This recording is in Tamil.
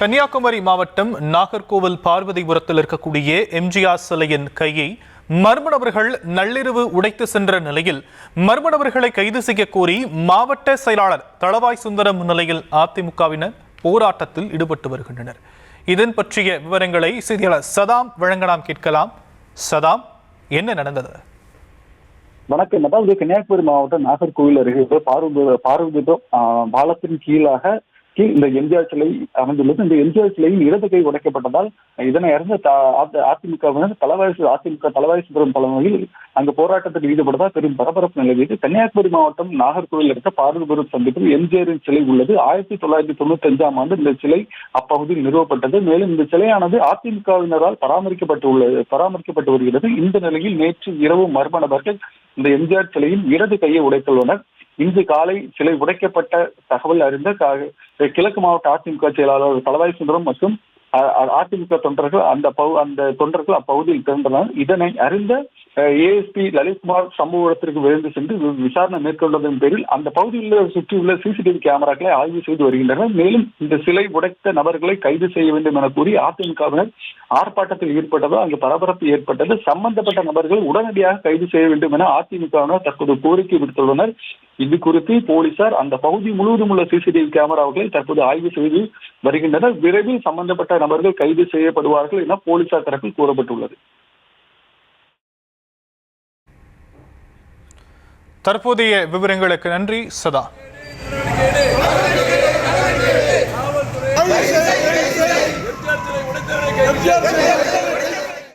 கன்னியாகுமரி மாவட்டம் நாகர்கோவில் பார்வதிபுரத்தில் இருக்கக்கூடிய எம்ஜிஆர் சிலையின் கையை மர்ம நபர்கள் நள்ளிரவு உடைத்து சென்ற நிலையில் மர்ம நபர்களை கைது செய்ய கோரி மாவட்ட செயலாளர் தளவாய் சுந்தரம் முன்னிலையில் அதிமுகவினர் போராட்டத்தில் ஈடுபட்டு வருகின்றனர். இதன் பற்றிய விவரங்களை செய்தியாளர் சதாம் வழங்க நாம் கேட்கலாம். சதாம், என்ன நடந்தது? வணக்கம். அதாவது கன்னியாகுமரி மாவட்டம் நாகர்கோவில் அருகே பார்வதிபுரம் பாலத்தின் கீழ் இந்த எம்ஜிஆர் சிலை அமைந்துள்ளது. இந்த எம்ஜிஆர் சிலையில் இடது கை உடைக்கப்பட்டதால் இதனை அறிந்த அதிமுகவினர் அதிமுக தளவாய் சுந்தரம் தலைமையில் அங்கு போராட்டத்தில் ஈடுபட்டதால் பெரும் பரபரப்பு நிலவியது. கன்னியாகுமரி மாவட்டம் நாகர்கோவில் இருக்க பார்வதிபுரம் சந்திப்பில் எம்ஜிஆரின் சிலை உள்ளது. 1995ஆம் ஆண்டு இந்த சிலை அப்பகுதியில் நிறுவப்பட்டது. மேலும் இந்த சிலையானது அதிமுகவினரால் பராமரிக்கப்பட்டு வருகிறது. இந்த நிலையில் நேற்று இரவு மர்ம நபர்கள் இந்த எம்ஜிஆர் சிலையின் இடது கையை உடைத்துள்ளனர். இன்று காலை சிலை உடைக்கப்பட்ட தகவல் அறிந்த கிழக்கு மாவட்ட அதிமுக செயலாளர் தளவாய் சுந்தரம் மற்றும் அதிமுக தொண்டர்கள் அந்த தொண்டர்கள் அப்பகுதியில் திரண்டனர். இதனை அறிந்த ஏஎஸ்பி லலித்குமார் சம்பவ இடத்திற்கு விரைந்து சென்று விசாரணை மேற்கொண்டதன் பேரில் அந்த பகுதியில் சுற்றியுள்ள சிசிடிவி கேமராக்களை ஆய்வு செய்து வருகின்றனர். மேலும் இந்த சிலை உடைத்த நபர்களை கைது செய்ய வேண்டும் என கூறி அதிமுகவினர் ஆர்ப்பாட்டத்தில் ஈடுபட்டதால் அங்கு பரபரப்பு ஏற்பட்டது. சம்பந்தப்பட்ட நபர்கள் உடனடியாக கைது செய்ய வேண்டும் என அதிமுகவினர் தற்போது கோரிக்கை விடுத்துள்ளனர். இது குறித்து போலீசார் அந்த பகுதி முழுவதும் உள்ள சிசிடிவி கேமராக்களை தற்போது ஆய்வு செய்து வருகின்றனர். விரைவில் சம்பந்தப்பட்ட நபர்கள் கைது செய்யப்படுவார்கள் என போலீசார் தரப்பில் கூறப்பட்டுள்ளது. தற்போதைய விவரங்களுக்கு நன்றி சதா. MGR